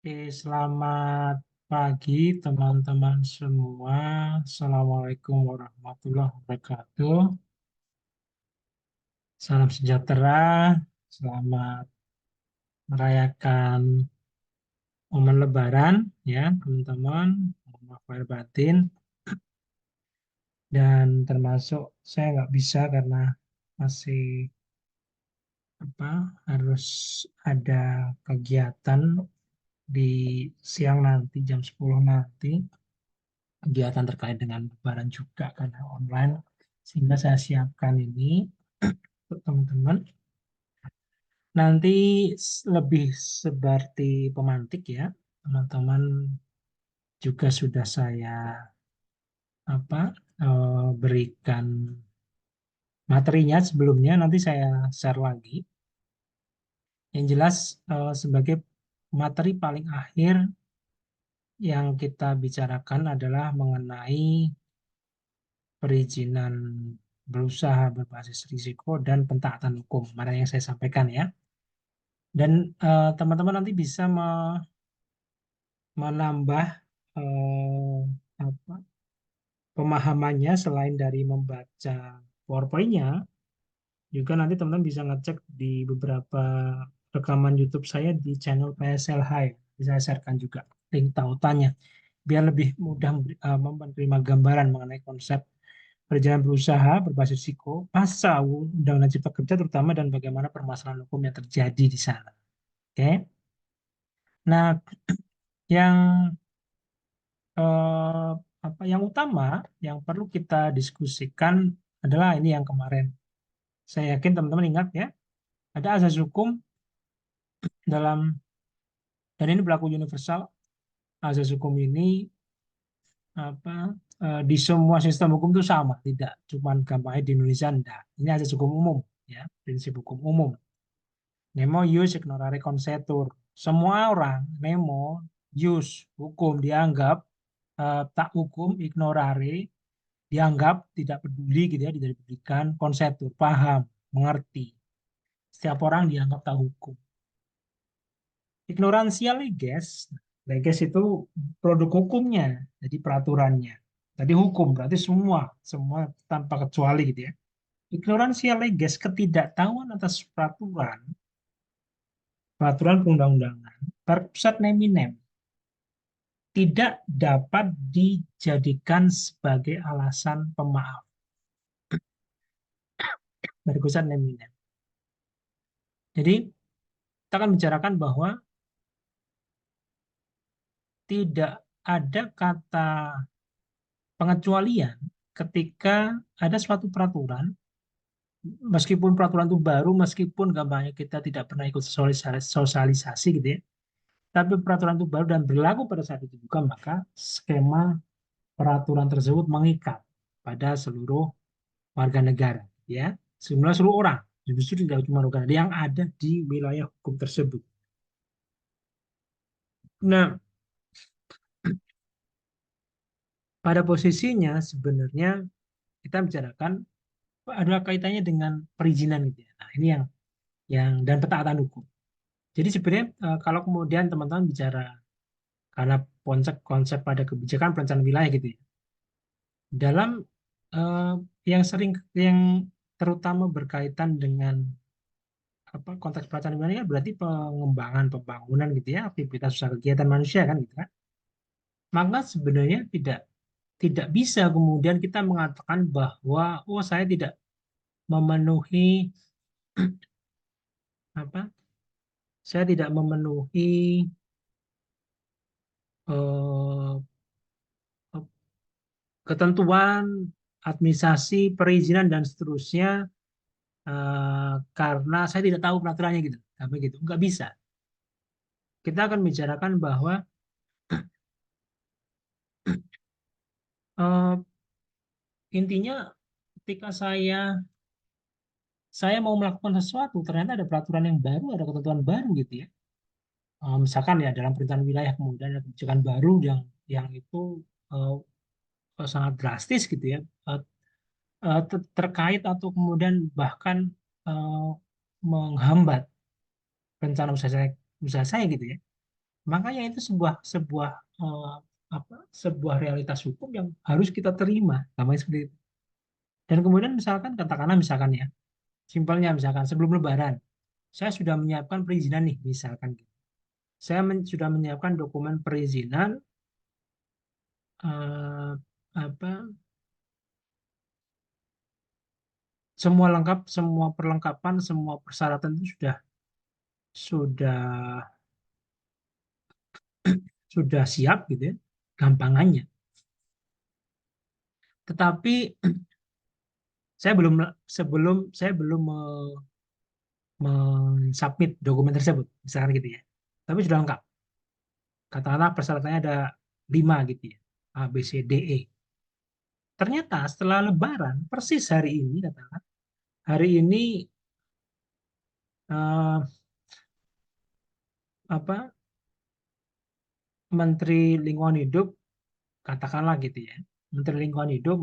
Oke, selamat pagi teman-teman semua. Assalamualaikum warahmatullahi wabarakatuh. Salam sejahtera. Selamat merayakan momen Lebaran ya, teman-teman. Mohon maaf lahir batin. Dan termasuk saya nggak bisa karena masih harus ada kegiatan di siang nanti jam 10 nanti. Kegiatan terkait dengan lebaran juga karena online, sehingga saya siapkan ini untuk teman-teman nanti lebih seperti pemantik ya, teman-teman juga sudah saya apa berikan materinya sebelumnya, nanti saya share lagi yang jelas. Sebagai materi paling akhir yang kita bicarakan adalah mengenai perizinan berusaha berbasis risiko dan pentaatan hukum. Mana yang saya sampaikan ya. Dan teman-teman nanti bisa menambah eh, apa, pemahamannya selain dari membaca PowerPoint-nya, juga nanti teman-teman bisa ngecek di beberapa rekaman YouTube saya di channel PSLH ya. Bisa saya sharekan juga link tautannya biar lebih mudah menerima gambaran mengenai konsep perjalanan berusaha berbasis risiko pasal Undang-Undang Cipta Kerja terutama dan bagaimana permasalahan hukum yang terjadi di sana. Oke. Nah, yang eh, yang utama yang perlu kita diskusikan adalah ini yang kemarin. Saya yakin teman-teman ingat ya, ada asas hukum dalam dan ini berlaku universal. Asas hukum ini apa di semua sistem hukum itu sama, tidak cuma gampangnya di Indonesia enggak. Ini asas hukum umum ya, prinsip hukum umum. Nemo jus ignorare consetur. Semua orang nemo jus hukum dianggap tak hukum ignorare dianggap tidak peduli gitu ya, tidak diberikan konsetur, paham, mengerti. Setiap orang dianggap tak hukum. Ignoransia leges, leges itu produk hukumnya, jadi peraturannya. Tadi hukum berarti semua, semua tanpa kecuali gitu ya. Ignoransia leges, ketidaktahuan atas peraturan, peraturan perundang-undangan, terpusat neminem, tidak dapat dijadikan sebagai alasan pemaaf. Terpusat neminem. Jadi kita akan bicarakan bahwa tidak ada kata pengecualian ketika ada suatu peraturan, meskipun peraturan itu baru, meskipun gampangnya kita tidak pernah ikut sosialisasi gitu ya, tapi peraturan itu baru dan berlaku pada saat itu juga, maka skema peraturan tersebut mengikat pada seluruh warga negara, ya, seluruh orang, justru tidak cuma warga negara yang ada di wilayah hukum tersebut. Nah, pada posisinya sebenarnya kita bicarakan adalah kaitannya dengan perizinan gitu ya. Nah, ini yang dan pentaatan hukum. Jadi sebenarnya kalau kemudian teman-teman bicara karena konsep konsep pada kebijakan perencanaan wilayah gitu ya. Dalam eh, yang sering yang terutama berkaitan dengan konteks perencanaan wilayah berarti pengembangan pembangunan gitu ya, aktivitas usaha kegiatan manusia kan gitu kan. Maka sebenarnya tidak tidak bisa kemudian kita mengatakan bahwa oh saya tidak memenuhi apa saya tidak memenuhi eh, ketentuan administrasi perizinan dan seterusnya karena saya tidak tahu peraturannya gitu, tapi gitu nggak bisa. Kita akan bicarakan bahwa eh, intinya ketika saya mau melakukan sesuatu ternyata ada peraturan yang baru, ada ketentuan baru gitu ya. Misalkan ya dalam perencanaan wilayah kemudian ada kebijakan baru yang itu sangat drastis gitu ya, terkait atau kemudian bahkan eh, menghambat rencana usaha saya gitu ya. Makanya itu sebuah sebuah eh, sebuah realitas hukum yang harus kita terima, namanya seperti itu. Dan kemudian misalkan katakanlah misalkan ya, simpelnya misalkan sebelum Lebaran, saya sudah menyiapkan perizinan nih, misalkan gitu. Saya sudah menyiapkan dokumen perizinan eh, apa semua lengkap, semua perlengkapan, semua persyaratan itu sudah sudah siap gitu ya, gampangannya. Tetapi saya belum sebelum saya belum mensubmit dokumen tersebut, misalkan gitu ya. Tapi sudah lengkap. Katakanlah persyaratannya ada 5 gitu ya, A, B, C, D, E. Ternyata setelah Lebaran, persis hari ini katakan, hari ini eh, apa Menteri Lingkungan Hidup katakanlah gitu ya, Menteri Lingkungan Hidup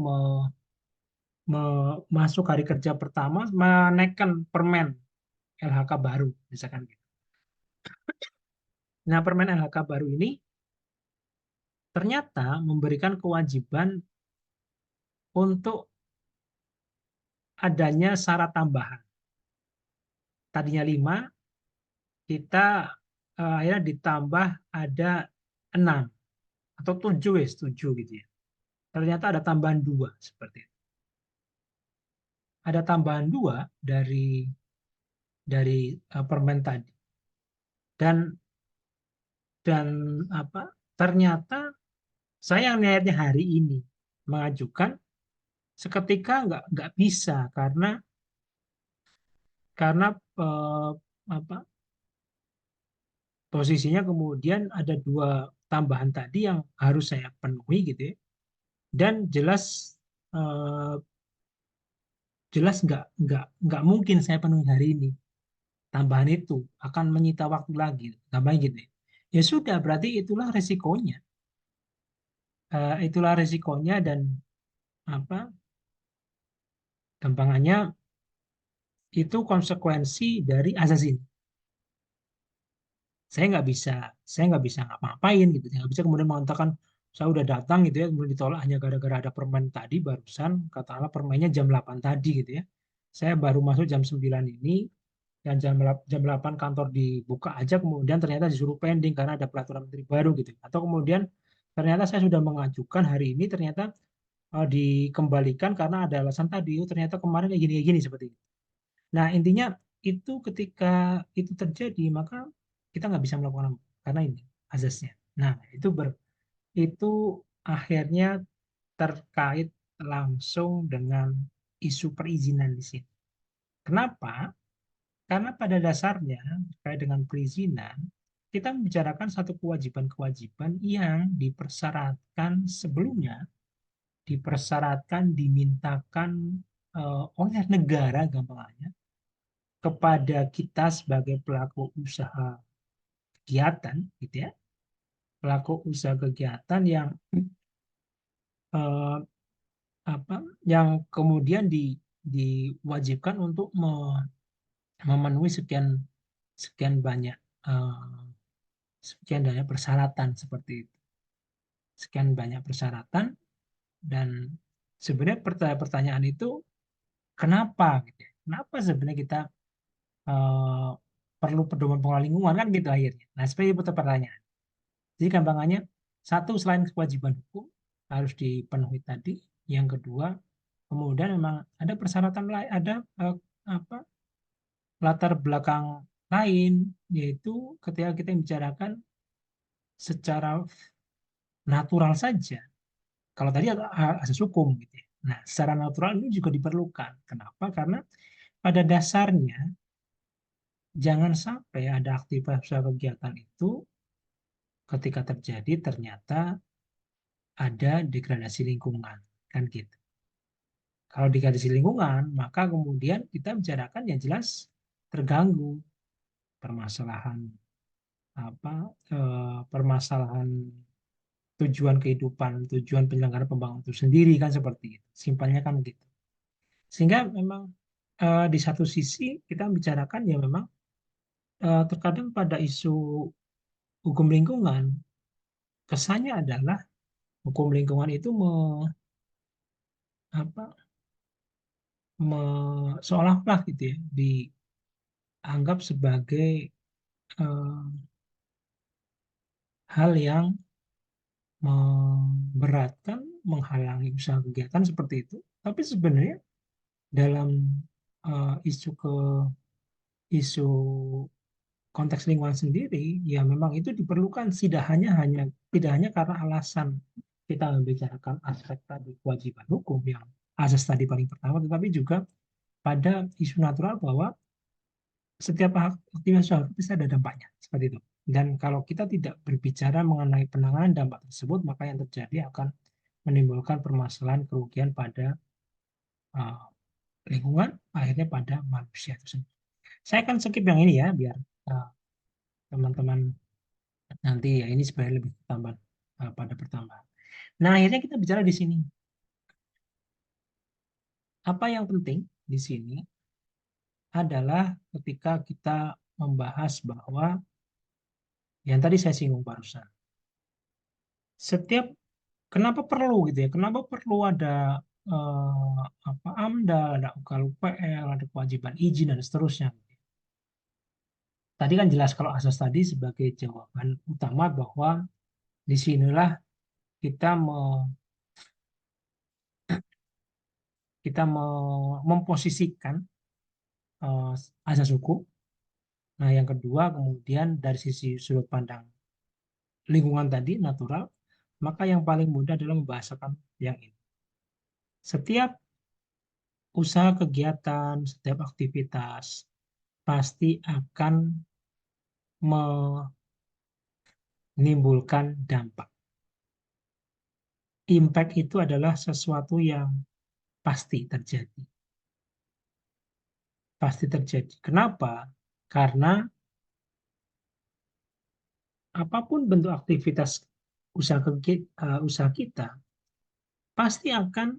masuk hari kerja pertama menaikkan permen LHK baru, misalkan gitu. Nah, permen LHK baru ini ternyata memberikan kewajiban untuk adanya syarat tambahan. Tadinya 5, kita akhirnya ditambah ada 6 atau 7 ya, 7 gitu ya. Ternyata ada tambahan 2 seperti itu. Ada tambahan 2 dari permen tadi. Dan dan ternyata saya yang niatnya hari ini mengajukan seketika nggak bisa karena eh, apa posisinya kemudian ada 2 tambahan tadi yang harus saya penuhi gitu ya, dan eh, jelas nggak mungkin saya penuhi hari ini, tambahan itu akan menyita waktu lagi, tambahan gitu ya. Ya sudah, berarti itulah resikonya, dan apa gampangannya itu konsekuensi dari azas ini. saya nggak bisa saya nggak bisa ngapa-ngapain gitu, nggak bisa kemudian mengatakan saya udah datang gitu ya, kemudian ditolak hanya gara-gara ada permen tadi barusan, katakanlah permennya jam 8 tadi gitu ya, saya baru masuk jam 9 ini, dan jam 8 kantor dibuka aja kemudian ternyata disuruh pending karena ada peraturan menteri baru gitu, atau kemudian ternyata saya sudah mengajukan hari ini, ternyata dikembalikan karena ada alasan tadi, oh, ternyata kemarin kayak gini seperti itu. Nah, intinya itu ketika itu terjadi, maka kita nggak bisa melakukan apa karena ini azasnya. Nah, itu akhirnya terkait langsung dengan isu perizinan di sini. Kenapa? Karena pada dasarnya terkait dengan perizinan, kita membicarakan satu kewajiban-kewajiban yang dipersyaratkan sebelumnya, dipersyaratkan, dimintakan oleh negara gampangnya kepada kita sebagai pelaku usaha kegiatan gitu ya, pelaku usaha kegiatan yang eh, apa yang kemudian diwajibkan untuk memenuhi sekian sekian banyak eh, sekian banyak persyaratan seperti itu, sekian banyak persyaratan. Dan sebenarnya pertanyaan itu kenapa gitu ya? Kenapa sebenarnya kita eh, perlu pedoman pengelola lingkungan kan gitu akhirnya. Nah, seperti itu pertanyaan. Jadi gampangannya, satu, selain kewajiban hukum harus dipenuhi tadi. Yang kedua, kemudian memang ada persyaratan lain, ada apa latar belakang lain, yaitu ketika kita bicarakan secara natural saja. Kalau tadi ada asas hukum gitu ya. Nah, secara natural ini juga diperlukan. Kenapa? Karena pada dasarnya jangan sampai ada aktivitas usaha kegiatan itu ketika terjadi ternyata ada degradasi lingkungan, kan gitu. Kalau degradasi lingkungan, maka kemudian kita bicarakan yang jelas terganggu permasalahan permasalahan tujuan kehidupan, tujuan penyelenggaraan pembangunan itu sendiri, kan seperti itu. Simpelnya kan gitu. Sehingga memang di satu sisi kita bicarakan ya memang terkadang pada isu hukum lingkungan kesannya adalah hukum lingkungan itu apa, seolah-olah gitu ya dianggap sebagai eh, hal yang memberatkan, menghalangi usaha kegiatan seperti itu. Tapi sebenarnya dalam isu konteks lingkungan sendiri, ya memang itu diperlukan tidak hanya karena alasan kita membicarakan aspek tadi kewajiban hukum yang asas tadi paling pertama, tetapi juga pada isu natural bahwa setiap aktivitas usaha bisa ada dampaknya seperti itu. Dan kalau kita tidak berbicara mengenai penanganan dampak tersebut, maka yang terjadi akan menimbulkan permasalahan kerugian pada uh, lingkungan, akhirnya pada manusia tersebut. Saya akan skip yang ini ya, biar uh, teman-teman nanti ya ini sebenarnya lebih tambah pada pertambahan. Nah, akhirnya kita bicara di sini. Apa yang penting di sini adalah ketika kita membahas bahwa yang tadi saya singgung barusan, setiap kenapa perlu gitu ya, kenapa perlu ada apa AMDAL, ada UKL UPL, ada kewajiban izin dan seterusnya. Tadi kan jelas kalau asas tadi sebagai jawaban utama bahwa disinilah kita memposisikan eh, asas hukum. Nah, yang kedua kemudian dari sisi sudut pandang lingkungan tadi natural, maka yang paling mudah adalah membahasakan yang ini. Setiap usaha kegiatan, setiap aktivitas pasti akan menimbulkan dampak. Impact itu adalah sesuatu yang pasti terjadi. Pasti terjadi. Kenapa? Karena apapun bentuk aktivitas usaha kita pasti akan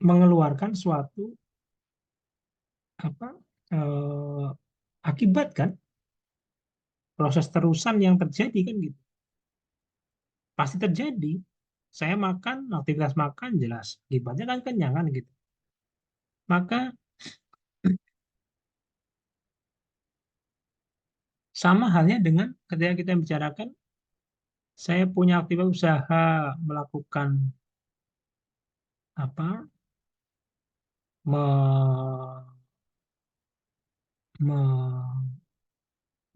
mengeluarkan suatu apa eh, akibat kan, proses terusan yang terjadi kan gitu, pasti terjadi. Saya makan, aktivitas makan jelas akibatnya kan kenyangan gitu. Maka sama halnya dengan ketika kita bicarakan saya punya aktivitas usaha melakukan apa me-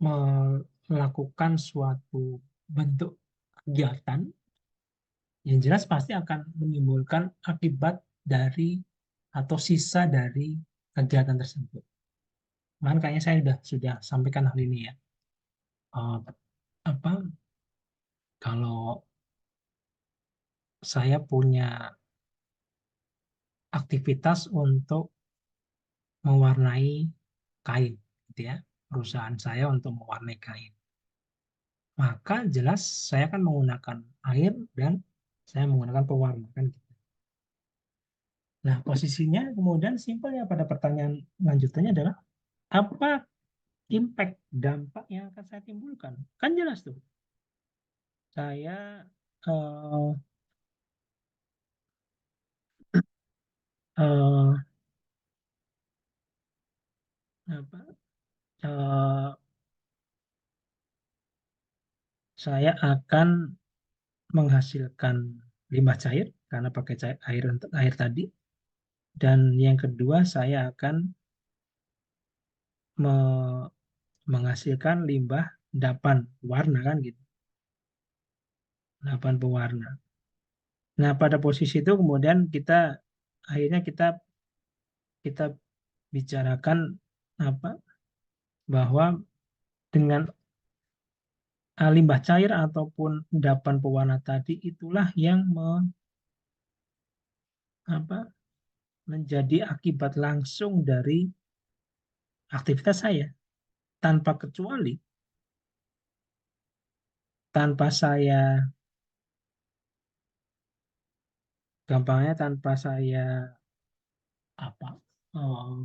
me- melakukan suatu bentuk kegiatan yang jelas pasti akan menimbulkan akibat dari atau sisa dari kegiatan tersebut. Kan kayaknya saya sudah sampaikan hal ini ya. Apa kalau saya punya aktivitas untuk mewarnai kain, gitu ya. Perusahaan saya untuk mewarnai kain. Maka jelas saya akan menggunakan air dan saya menggunakan pewarna kan gitu. Nah, posisinya kemudian simpelnya pada pertanyaan lanjutannya adalah apa impact dampak yang akan saya timbulkan? Kan jelas tuh. Saya eh, eh, apa eh, saya akan menghasilkan limbah cair karena pakai air untuk air tadi. Dan yang kedua saya akan me- menghasilkan limbah endapan warna kan gitu, endapan pewarna. Nah, pada posisi itu kemudian akhirnya kita bicarakan apa bahwa dengan limbah cair ataupun endapan pewarna tadi itulah yang apa, menjadi akibat langsung dari aktivitas saya tanpa kecuali tanpa saya gampangnya tanpa saya apa eh,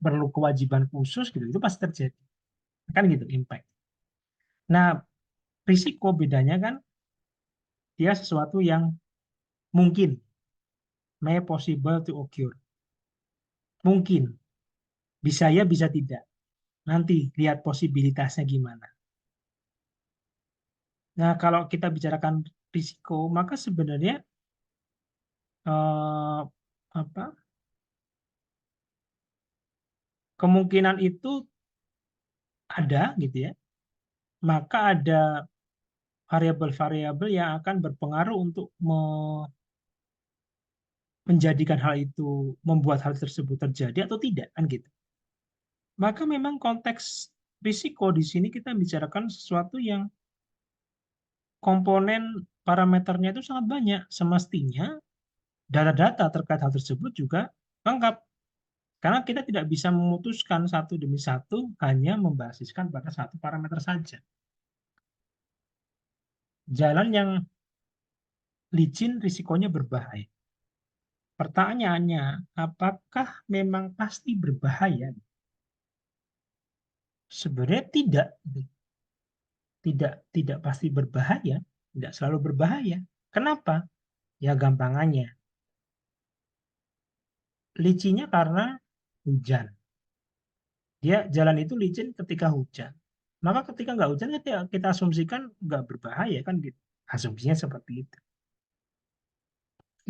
perlu kewajiban khusus gitu itu pasti terjadi. Kan gitu impact. Nah, risiko bedanya kan dia sesuatu yang mungkin, may possible to occur. Mungkin, bisa ya bisa tidak. Nanti lihat posibilitasnya gimana. Nah, kalau kita bicarakan risiko, maka sebenarnya eh, apa kemungkinan itu ada gitu ya. Maka ada variabel-variabel yang akan berpengaruh untuk menjadikan hal itu, membuat hal tersebut terjadi atau tidak, kan gitu. Maka memang konteks risiko di sini kita bicarakan sesuatu yang komponen parameternya itu sangat banyak. Semestinya data-data terkait hal tersebut juga lengkap. Karena kita tidak bisa memutuskan satu demi satu hanya membasiskan pada satu parameter saja. Jalan yang licin risikonya berbahaya. Pertanyaannya, apakah memang pasti berbahaya? Sebenarnya tidak, tidak pasti berbahaya, tidak selalu berbahaya. Kenapa? Ya gampangannya, licinnya karena hujan. Dia jalan itu licin ketika hujan. Maka ketika nggak hujan, kita asumsikan nggak berbahaya kan gitu. Asumsinya seperti itu.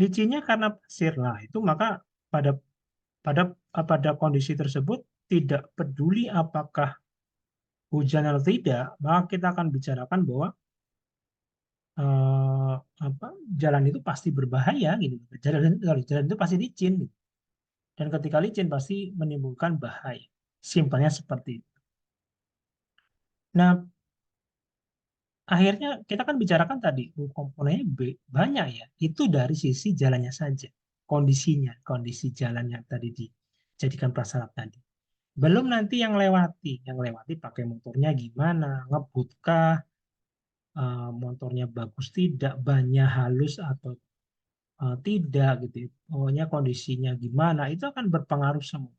Licinnya karena pasir lah itu maka pada pada pada kondisi tersebut tidak peduli apakah hujan atau tidak, maka kita akan bicarakan bahwa eh, apa jalan itu pasti berbahaya gitu. Jalan itu pasti licin gitu. Dan ketika licin pasti menimbulkan bahaya. Simpelnya seperti itu. Nah, akhirnya kita kan bicarakan tadi komponennya banyak ya. Itu dari sisi jalannya saja, kondisinya, kondisi jalan yang tadi dijadikan prasyarat tadi. Belum nanti yang lewati pakai motornya gimana, ngebutkah, motornya bagus tidak, bannya halus atau tidak gitu. Pokoknya kondisinya gimana itu akan berpengaruh semua.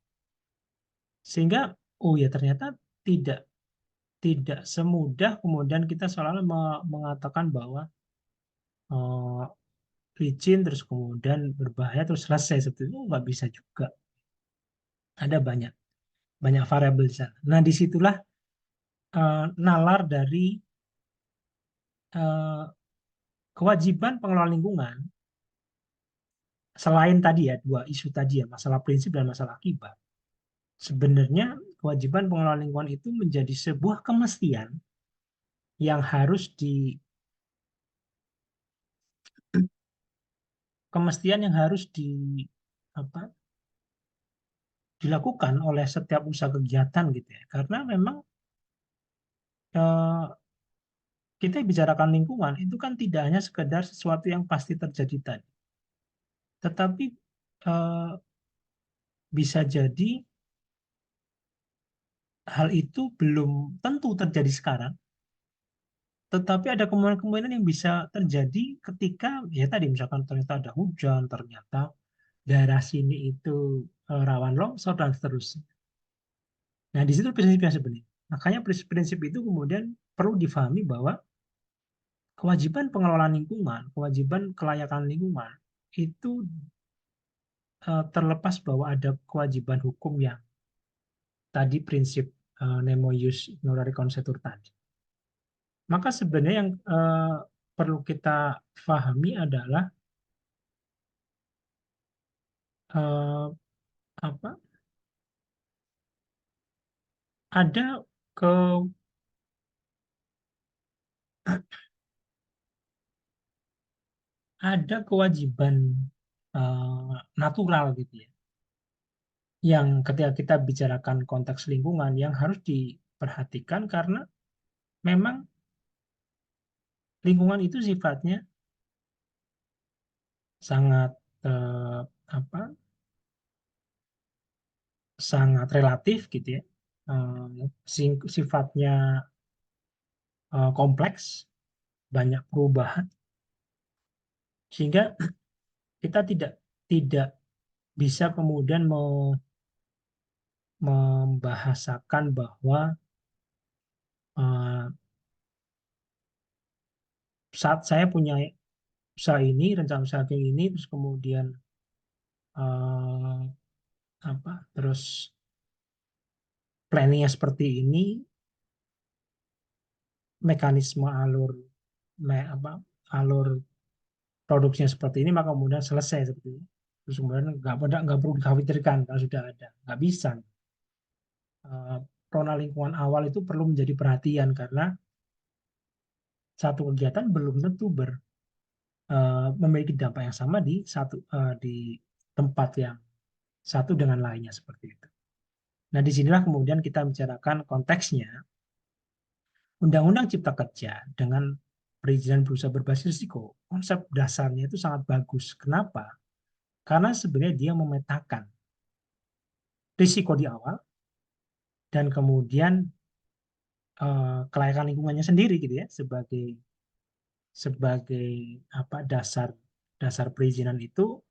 Sehingga oh ya ternyata tidak tidak semudah kemudian kita selalu mengatakan bahwa eh, licin terus kemudian berbahaya terus selesai seperti itu nggak bisa juga. Ada banyak banyak variabel di sana. Nah disitulah nalar dari eh, kewajiban pengelola lingkungan selain tadi ya dua isu tadi ya masalah prinsip dan masalah akibat. Sebenarnya kewajiban pengelola lingkungan itu menjadi sebuah kemestian yang harus di apa dilakukan oleh setiap usaha kegiatan gitu ya. Karena memang eh, kita bicarakan lingkungan itu kan tidak hanya sekedar sesuatu yang pasti terjadi tadi, tetapi eh, bisa jadi hal itu belum tentu terjadi sekarang, tetapi ada kemungkinan-kemungkinan yang bisa terjadi ketika ya tadi misalkan ternyata ada hujan, ternyata daerah sini itu rawan longsor dan seterusnya. Nah, di situ prinsipnya sebenarnya. Makanya prinsip itu kemudian perlu difahami bahwa kewajiban pengelolaan lingkungan, kewajiban kelayakan lingkungan itu terlepas bahwa ada kewajiban hukum yang tadi prinsip nemo jus honorari consuetur tadi. Maka sebenarnya yang perlu kita pahami adalah eh, apa? Ada ke ada kewajiban natural gitu ya. Yang ketika kita bicarakan konteks lingkungan yang harus diperhatikan karena memang lingkungan itu sifatnya sangat eh, apa sangat relatif gitu ya. Sifatnya kompleks, banyak perubahan sehingga kita tidak tidak bisa kemudian membahasakan bahwa eh, saat saya punya usaha ini, rencana usaha kayak ini, terus kemudian eh, terus planningnya seperti ini, mekanisme alur produksinya seperti ini, maka kemudian selesai seperti ini. Terus kemudian nggak perlu dikhawatirkan kalau sudah ada, nggak bisa. Eh, Zona lingkungan awal itu perlu menjadi perhatian karena satu kegiatan belum tentu memiliki dampak yang sama di tempat yang satu dengan lainnya seperti itu. Nah, disinilah kemudian kita bicarakan konteksnya. Undang-Undang Cipta Kerja dengan perizinan berusaha berbasis risiko, konsep dasarnya itu sangat bagus. Kenapa? Karena sebenarnya dia memetakan risiko di awal dan kemudian kelayakan lingkungannya sendiri gitu ya sebagai sebagai dasar dasar perizinan itu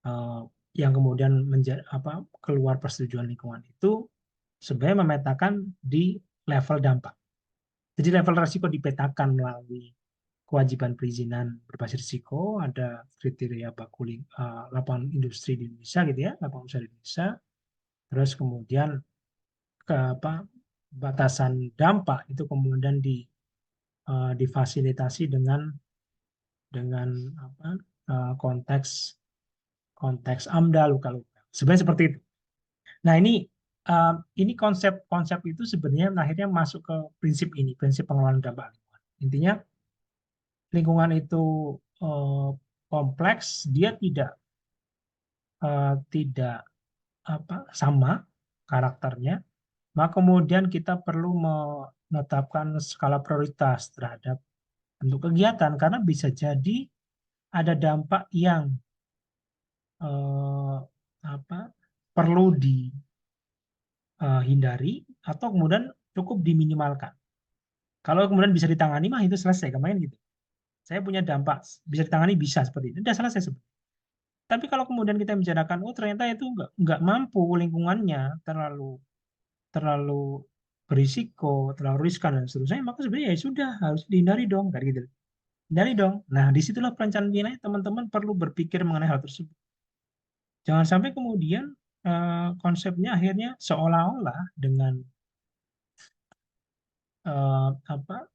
eh, yang kemudian keluar persetujuan lingkungan itu sebenarnya memetakan di level dampak. Jadi level risiko dipetakan melalui kewajiban perizinan berbasis risiko, ada kriteria lapangan industri di Indonesia gitu ya, lapangan usaha di Indonesia, terus kemudian ke batasan dampak itu kemudian difasilitasi dengan apa konteks konteks AMDAL luka-luka. Sebenarnya seperti itu. Nah, ini konsep-konsep itu sebenarnya akhirnya masuk ke prinsip pengelolaan dampak lingkungan. Intinya lingkungan itu eh, kompleks, dia tidak sama karakternya, maka kemudian kita perlu menetapkan skala prioritas terhadap bentuk kegiatan karena bisa jadi ada dampak yang eh, apa perlu dihindari atau kemudian cukup diminimalkan. Kalau kemudian bisa ditangani mah itu selesai kemarin gitu. Saya punya dampak bisa ditangani bisa seperti itu. Sudah selesai sebenarnya. Tapi kalau kemudian kita bicarakan, oh ternyata itu nggak mampu lingkungannya terlalu terlalu berisiko, terlalu riskan dan seterusnya, maka sebenarnya ya sudah harus dihindari dong, kayak gitu. Hindari dong. Nah, disitulah perencanaan wilayah teman-teman perlu berpikir mengenai hal tersebut. Jangan sampai kemudian konsepnya akhirnya seolah-olah dengan apa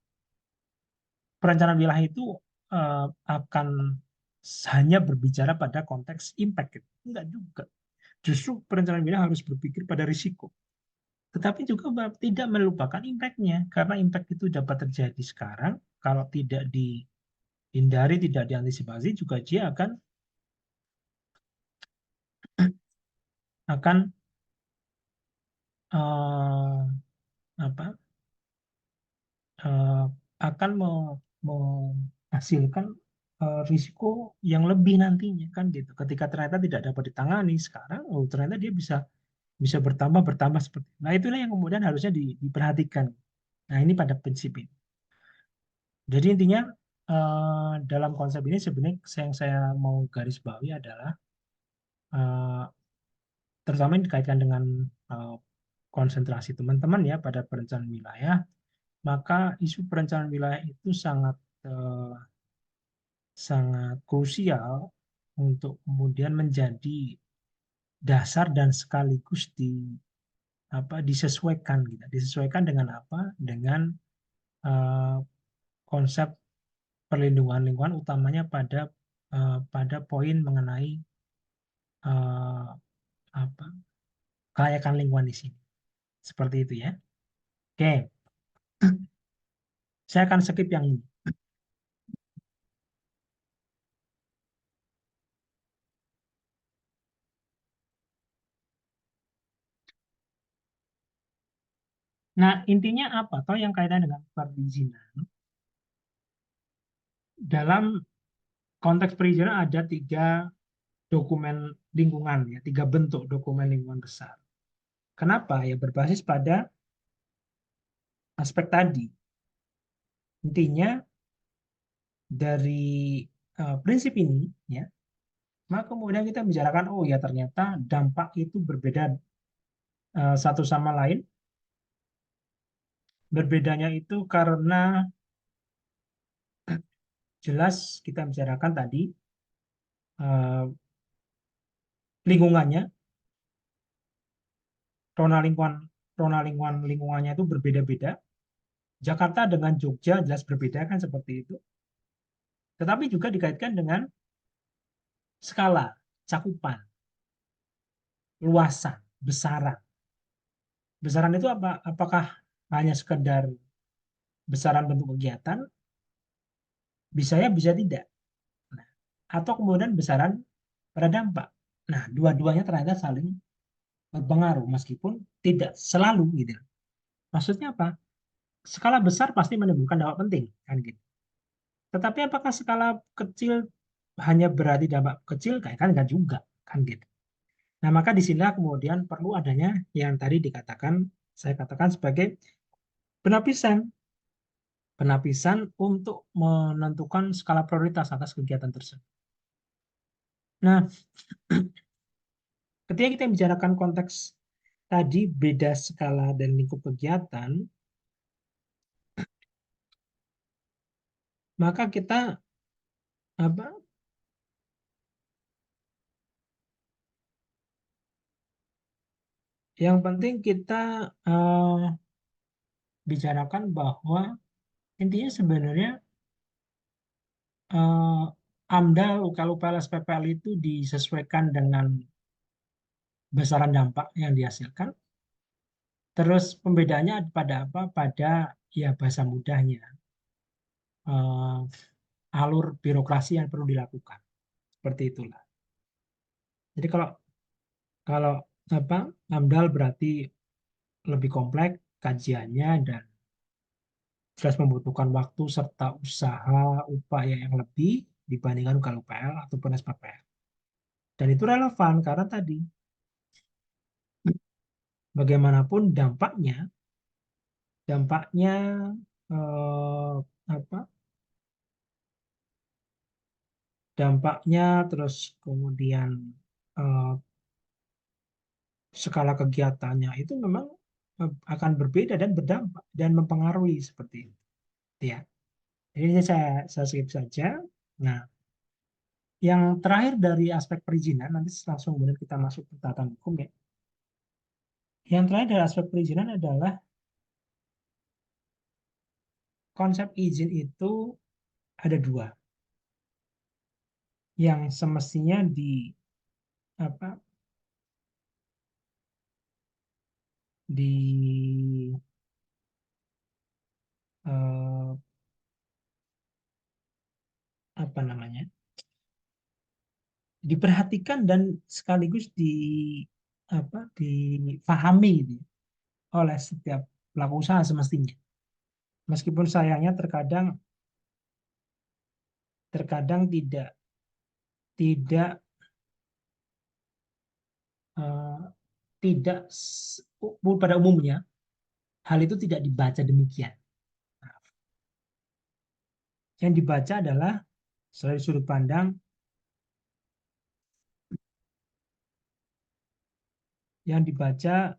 perencanaan wilayah itu akan hanya berbicara pada konteks impact. Gitu. Enggak juga. Justru perencanaan wilayah harus berpikir pada risiko. Tetapi juga tidak melupakan impact-nya. Karena impact itu dapat terjadi sekarang, kalau tidak dihindari, tidak diantisipasi, juga dia akan eh, apa eh, akan menghasilkan risiko yang lebih nantinya kan gitu. Ketika ternyata tidak dapat ditangani sekarang, oh ternyata dia bisa bisa bertambah bertambah seperti itu. Nah itulah yang kemudian harusnya diperhatikan. Nah ini pada prinsip ini. Jadi intinya dalam konsep ini sebenarnya yang saya mau garis bawahi adalah eh, terutama yang dikaitkan dengan eh, konsentrasi teman-teman ya pada perencanaan wilayah, maka isu perencanaan wilayah itu eh, sangat krusial untuk kemudian menjadi dasar dan sekaligus disesuaikan gitu. Disesuaikan dengan apa? Dengan eh, konsep perlindungan lingkungan utamanya pada poin mengenai eh, apa kelayakan lingkungan di sini. Seperti itu ya. Oke, saya akan skip yang ini. Nah, intinya apa? Atau yang kaitan dengan perizinan. Dalam konteks perizinan ada tiga dokumen lingkungan, ya, tiga bentuk dokumen lingkungan besar. Kenapa? Ya berbasis pada aspek tadi. Intinya dari prinsip ini, ya, maka kemudian kita bicarakan, oh ya ternyata dampak itu berbeda satu sama lain Berbedanya itu karena jelas kita bicarakan tadi eh, lingkungannya, rona lingkungannya itu berbeda-beda. Jakarta dengan Jogja jelas berbeda kan seperti itu. Tetapi juga dikaitkan dengan skala, cakupan, luasan, besaran. Besaran itu apa? Apakah hanya sekedar besaran bentuk kegiatan? Bisa ya, bisa tidak. Nah, atau kemudian besaran pada dampak. Nah, dua-duanya ternyata saling berpengaruh meskipun tidak selalu gitu. Maksudnya apa? Skala besar pasti menimbulkan dampak penting kan gitu. Tetapi apakah skala kecil hanya berarti dampak kecil? Kayak kan enggak juga kan gitu. Nah, maka di sini kemudian perlu adanya yang tadi dikatakan, saya katakan sebagai penapisan. Penapisan untuk menentukan skala prioritas atas kegiatan tersebut. Nah, ketika kita bicarakan konteks tadi beda skala dan lingkup kegiatan, maka kita apa? Yang penting kita eh, bicarakan bahwa intinya sebenarnya eh, AMDAL, UKL, UPL, SPPL itu disesuaikan dengan besaran dampak yang dihasilkan. Terus pembedaannya pada apa? Pada ya bahasa mudahnya, eh, alur birokrasi yang perlu dilakukan. Seperti itulah. Jadi kalau kalau apa AMDAL berarti lebih kompleks kajiannya dan jelas membutuhkan waktu serta usaha upaya yang lebih dibandingkan kalau UPL ataupun SPPL. Dan itu relevan karena tadi bagaimanapun dampaknya eh, apa? Dampaknya terus kemudian eh, skala kegiatannya itu memang akan berbeda dan berdampak dan mempengaruhi seperti itu ya. Jadi ini saya skip saja. Nah, yang terakhir dari aspek perizinan nanti langsung kemudian kita masuk ke tata hukum ya. Yang terakhir dari aspek perizinan adalah konsep izin itu ada dua, yang semestinya di apa di eh, apa namanya diperhatikan dan sekaligus difahami gitu ya, oleh setiap pelaku usaha semestinya. Meskipun sayangnya terkadang terkadang tidak tidak eh, tidak pada umumnya hal itu tidak dibaca demikian. Yang dibaca adalah dari sudut pandang yang dibaca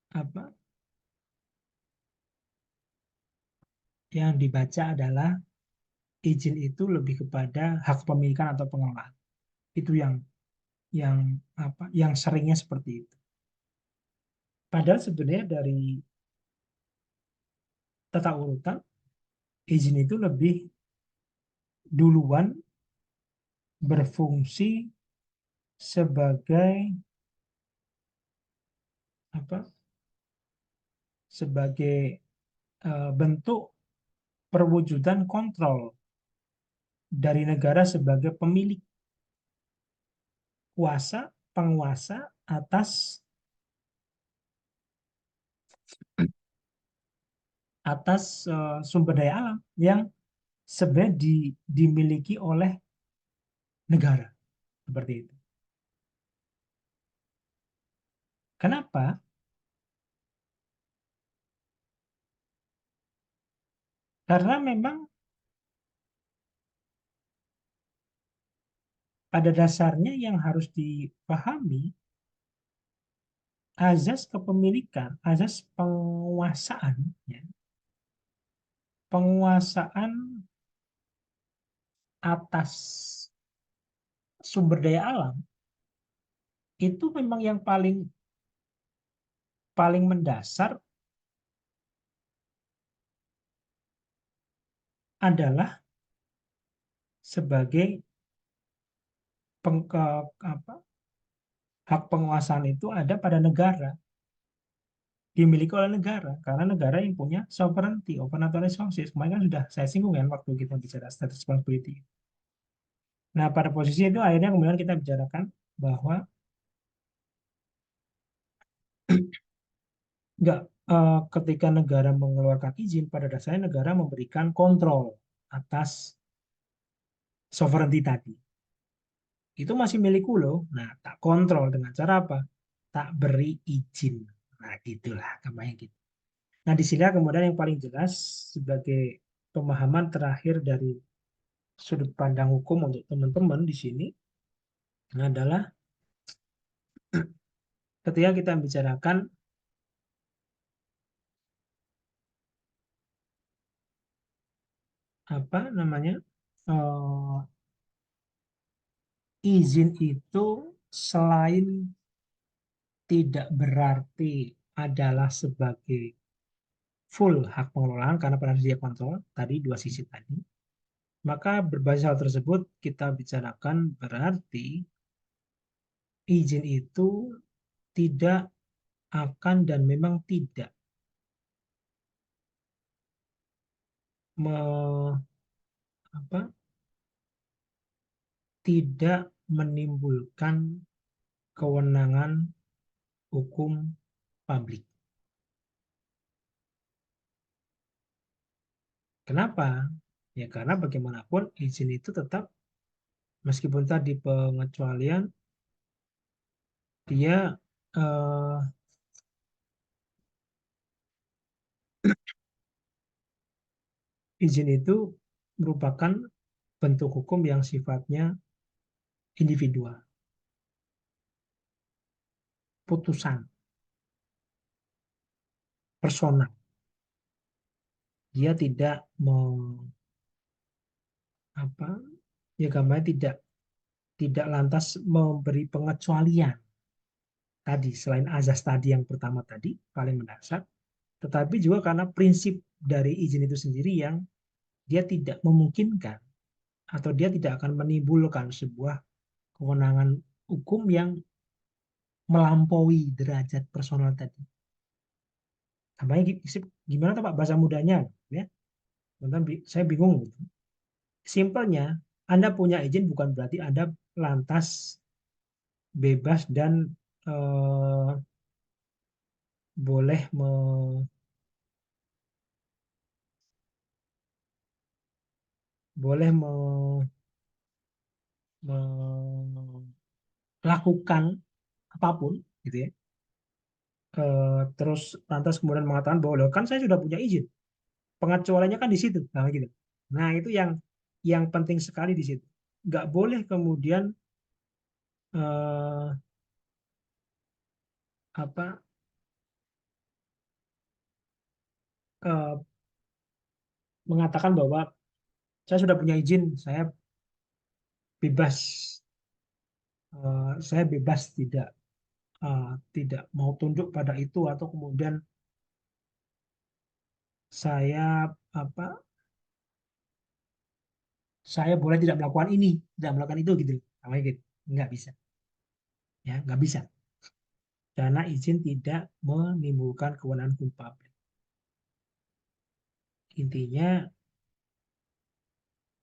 apa yang dibaca adalah izin itu lebih kepada hak pemilikan atau pengelolaan. Itu yang yang seringnya seperti itu. Padahal sebenarnya dari tata urutan izin itu lebih duluan berfungsi sebagai apa? Sebagai bentuk perwujudan kontrol dari negara sebagai pemilik kuasa penguasa atas atas sumber daya alam yang sebenarnya dimiliki oleh negara seperti itu. Kenapa? Karena memang pada dasarnya yang harus dipahami azas kepemilikan, azas penguasaan, ya, penguasaan atas sumber daya alam itu memang yang paling paling mendasar adalah sebagai peng, apa, hak penguasaan itu ada pada negara, dimiliki oleh negara, karena negara yang punya sovereignty, open atau resources. Kemarin kan sudah saya singgung kan waktu kita bicara status responsibility. Nah, pada posisi itu akhirnya kemudian kita bicarakan bahwa enggak, ketika negara mengeluarkan izin, pada dasarnya negara memberikan kontrol atas sovereignty tadi. Itu masih milikku loh. Nah, tak kontrol dengan cara apa? Tak beri izin. Nah, gitulah kampanye gitu. Nah, di sini kemudian yang paling jelas sebagai pemahaman terakhir dari sudut pandang hukum untuk teman-teman di sini adalah ketika kita bicarakan apa namanya, eh, izin itu selain tidak berarti adalah sebagai full hak pengelolaan karena pada dia kontrol tadi dua sisi tadi, maka berbasis hal tersebut kita bicarakan berarti izin itu tidak akan dan memang tidak me, apa, tidak menimbulkan kewenangan hukum publik. Kenapa? Ya karena bagaimanapun izin itu tetap meskipun tadi pengecualian dia eh, izin itu merupakan bentuk hukum yang sifatnya individual, putusan, personal. Dia tidak apa, ya gambarnya tidak lantas memberi pengecualian tadi selain azas tadi yang pertama tadi paling mendasar, tetapi juga karena prinsip dari izin itu sendiri yang dia tidak memungkinkan atau dia tidak akan menimbulkan sebuah kewenangan hukum yang melampaui derajat personal tadi. Namanya gimana tuh Pak bahasa mudanya? Ya, saya bingung. Gitu. Simpelnya, Anda punya izin bukan berarti Anda lantas bebas dan eh, boleh boleh melakukan apapun gitu ya. Terus lantas kemudian mengatakan bahwa "Loh, kan saya sudah punya izin. Pengecualiannya kan di situ." Nah, gitu. Nah, itu yang penting sekali di situ. Nggak boleh kemudian eh, apa eh, mengatakan bahwa saya sudah punya izin, bebas, saya bebas tidak mau tunduk pada itu atau kemudian saya apa saya boleh tidak melakukan ini, tidak melakukan itu gitu. Namanya gitu. Nggak bisa. Ya, nggak bisa. Karena izin tidak menimbulkan kewenangan hukum publik. Intinya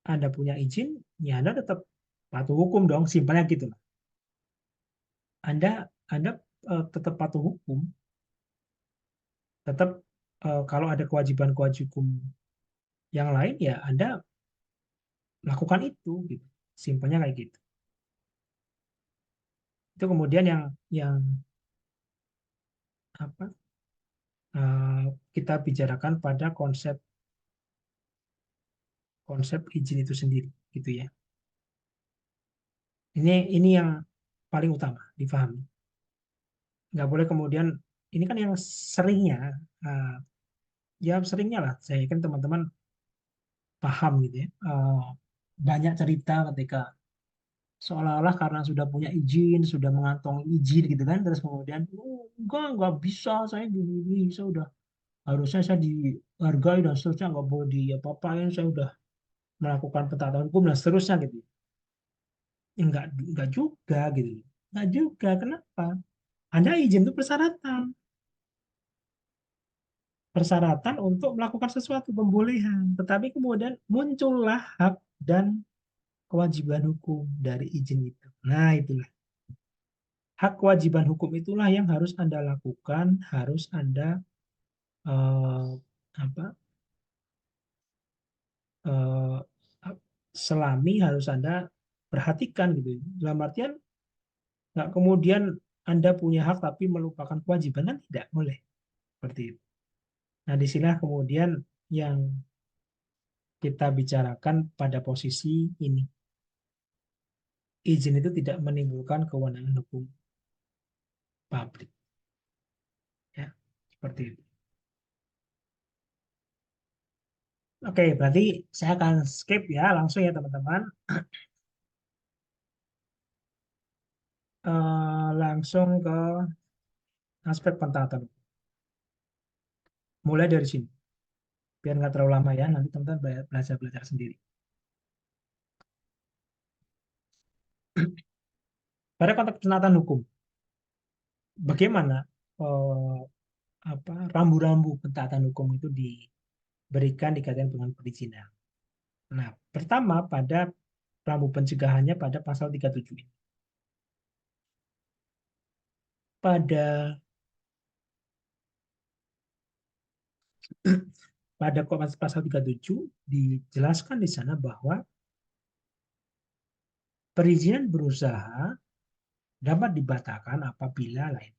Anda punya izin, ya Anda tetap patuh hukum dong, simpelnya gitu lah. Anda tetap patuh hukum, tetap kalau ada kewajiban-kewajiban hukum yang lain ya Anda lakukan itu gitu. Simpelnya kayak gitu. Itu kemudian yang apa eh, kita bicarakan pada konsep konsep izin itu sendiri gitu ya. Ini yang paling utama difahami. nggak boleh kemudian ini kan yang seringnya, eh, ya seringnya lah, saya yakin teman-teman paham gitu ya. Banyak cerita ketika seolah-olah karena sudah punya izin, sudah mengantongi izin gitu kan, terus kemudian, oh, nggak bisa, saya gini, saya udah harusnya saya dihargai dan seterusnya, nggak boleh di apa-apain, saya udah melakukan pentaatan hukum dan seterusnya gitu. Ya, nggak juga gitu. Nggak juga, kenapa? Anda izin itu persyaratan. Persyaratan untuk melakukan sesuatu, pembolehan. Tetapi kemudian muncullah hak dan kewajiban hukum dari izin itu. Nah, itulah. Hak kewajiban hukum itulah yang harus Anda lakukan, harus Anda eh, apa eh, selami, harus Anda perhatikan gitu. Dalam artian nggak kemudian Anda punya hak tapi melupakan kewajiban, kan tidak boleh seperti itu. Nah, disinilah kemudian yang kita bicarakan pada posisi ini. Izin itu tidak menimbulkan kewenangan hukum publik. Ya, seperti itu. Oke, berarti saya akan skip ya, langsung ya teman-teman. Langsung ke aspek pentaatan. Mulai dari sini. Biar nggak terlalu lama ya, nanti teman-teman belajar-belajar sendiri. Pada konteks pentaatan hukum, bagaimana eh, rambu-rambu pentaatan hukum itu diberikan dikaitkan dengan perizinan. Nah, pertama pada rambu pencegahannya pada pasal 37 ini. Pada pada pasal 37 dijelaskan di sana bahwa perizinan berusaha dapat dibatalkan apabila lain.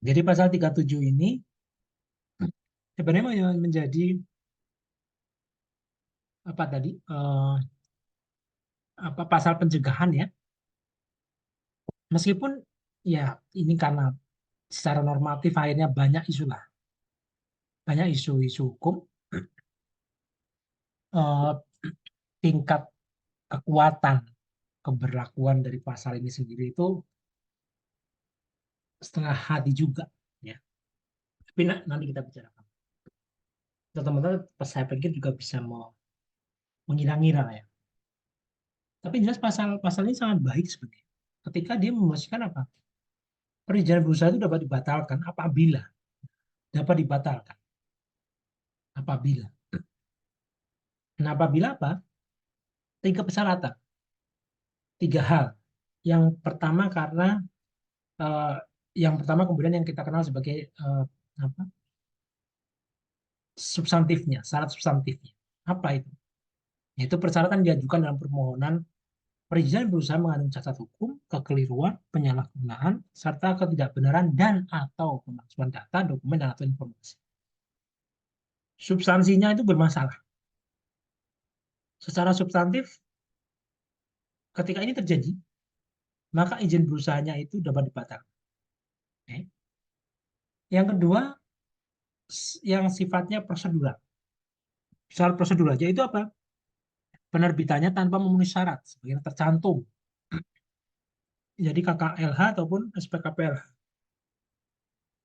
Jadi pasal 37 ini sebenarnya menjadi apa tadi pasal pencegahan ya. Meskipun ya ini karena secara normatif akhirnya banyak isu lah, banyak isu-isu hukum, eh, tingkat kekuatan keberlakuan dari pasal ini sendiri itu setengah hati juga ya. Tapi nanti kita bicarakan. Teman-teman, saya pikir juga bisa mau mengira-ngira ya. Tapi jelas pasal ini sangat baik sebenarnya. Ketika dia memastikan apa? Perizinan berusaha itu dapat dibatalkan apabila dapat dibatalkan apabila. Nah, apabila apa? Tiga persyaratan, tiga hal. Yang pertama karena eh, yang pertama kemudian yang kita kenal sebagai apa? Substantifnya, syarat substantifnya. Apa itu? Yaitu persyaratan diajukan dalam permohonan perizinan berusaha mengandung cacat hukum, kekeliruan, penyalahgunaan, serta ketidakbenaran dan atau pemalsuan data, dokumen, dan atau informasi. Substansinya itu bermasalah. Secara substantif, ketika ini terjadi, maka izin berusahanya itu dapat dibatalkan. Oke. Yang kedua, yang sifatnya prosedural. Soal prosedur aja itu apa? Penerbitannya tanpa memenuhi syarat, sebagai tercantum. Jadi KKLH ataupun SPKPLH.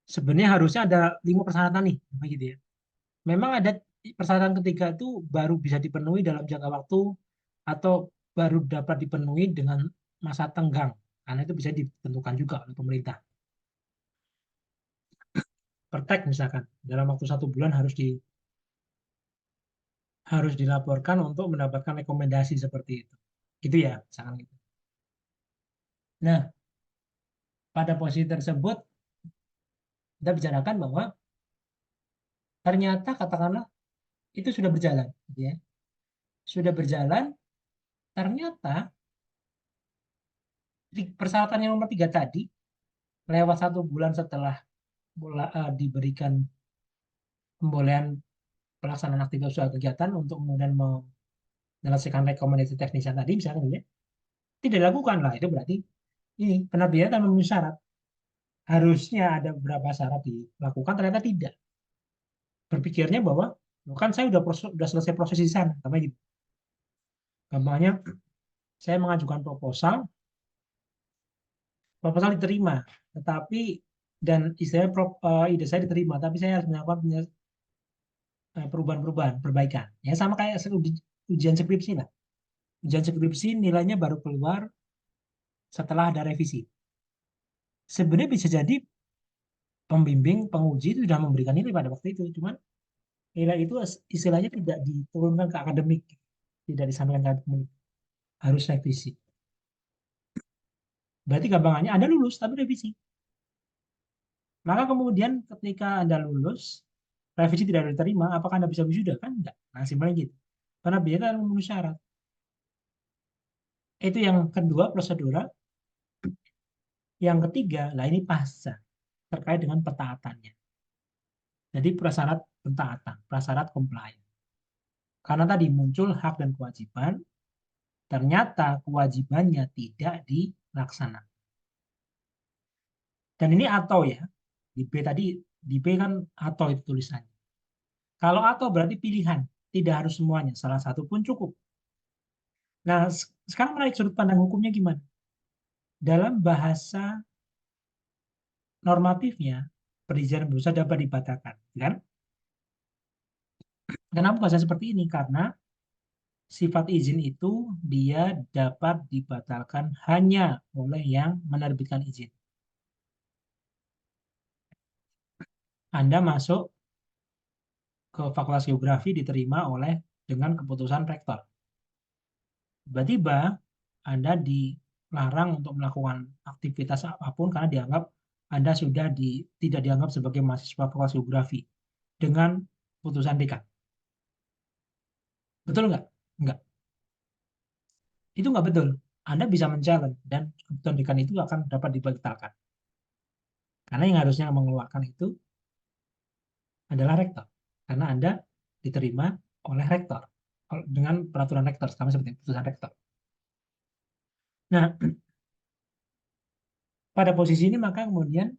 Sebenarnya harusnya ada 5 persyaratan nih, begitu ya. Memang ada persyaratan ketiga itu baru bisa dipenuhi dalam jangka waktu atau baru dapat dipenuhi dengan masa tenggang, karena itu bisa ditentukan juga oleh pemerintah. Pertek misalkan dalam waktu 1 bulan harus dilaporkan untuk mendapatkan rekomendasi seperti itu, gitu ya, misalkan gitu. Nah, pada posisi tersebut kita bicarakan bahwa ternyata katakanlah itu sudah berjalan, gitu ya, sudah berjalan, ternyata di persyaratan yang nomor 3 tadi lewat 1 bulan setelah diberikan pembolehan pelaksanaan aktivitas usaha kegiatan untuk kemudian menyelesaikan rekomendasi teknisnya tadi, misalnya gitu ya, tidak dilakukan lah, itu berarti ini penerbitnya tanpa memenuhi syarat. Harusnya ada beberapa syarat dilakukan, ternyata tidak. Berpikirnya bahwa kan saya udah selesai proses di sana, sama gitu. Gampangnya saya mengajukan proposal, proposal diterima, tetapi dan istilahnya ide saya diterima, tapi saya harus melakukan perubahan-perubahan, perbaikan. Ya sama kayak ujian skripsi lah. Ujian skripsi nilainya baru keluar setelah ada revisi. Sebenarnya bisa jadi pembimbing, penguji itu sudah memberikan nilai pada waktu itu, cuman nilai itu istilahnya tidak diturunkan ke akademik, tidak disampaikan ke akademik, harus revisi. Berarti gampangannya Anda lulus tapi revisi. Maka kemudian ketika Anda lulus, revisi tidak diterima, apakah Anda bisa wisuda? Kan enggak. Nah, simpelnya gitu. Karena biaya kan memenuhi syarat. Itu yang kedua prosedural. Yang ketiga, lah ini pasca terkait dengan petaatannya. Jadi prasyarat pentaatan, prasyarat compliance. Karena tadi muncul hak dan kewajiban, ternyata kewajibannya tidak dilaksanakan. Dan ini atau ya, di B tadi, di B kan atau itu tulisannya. Kalau atau berarti pilihan, tidak harus semuanya, salah satu pun cukup. Nah, sekarang menarik sudut pandang hukumnya gimana? Dalam bahasa normatifnya, perizinan berusaha dapat dibatalkan. Kan? Kenapa bahasa seperti ini? Karena sifat izin itu dia dapat dibatalkan hanya oleh yang menerbitkan izin. Anda masuk ke Fakultas Geografi diterima oleh dengan keputusan rektor. Tiba-tiba Anda dilarang untuk melakukan aktivitas apapun karena dianggap Anda sudah tidak dianggap sebagai mahasiswa Fakultas Geografi dengan putusan dekan. Betul nggak? Nggak. Itu nggak betul. Anda bisa men-challenge dan keputusan dekan itu akan dapat dibatalkan. Karena yang harusnya mengeluarkan itu adalah rektor. Karena Anda diterima oleh rektor dengan peraturan rektor, sama seperti putusan rektor. Nah, pada posisi ini maka kemudian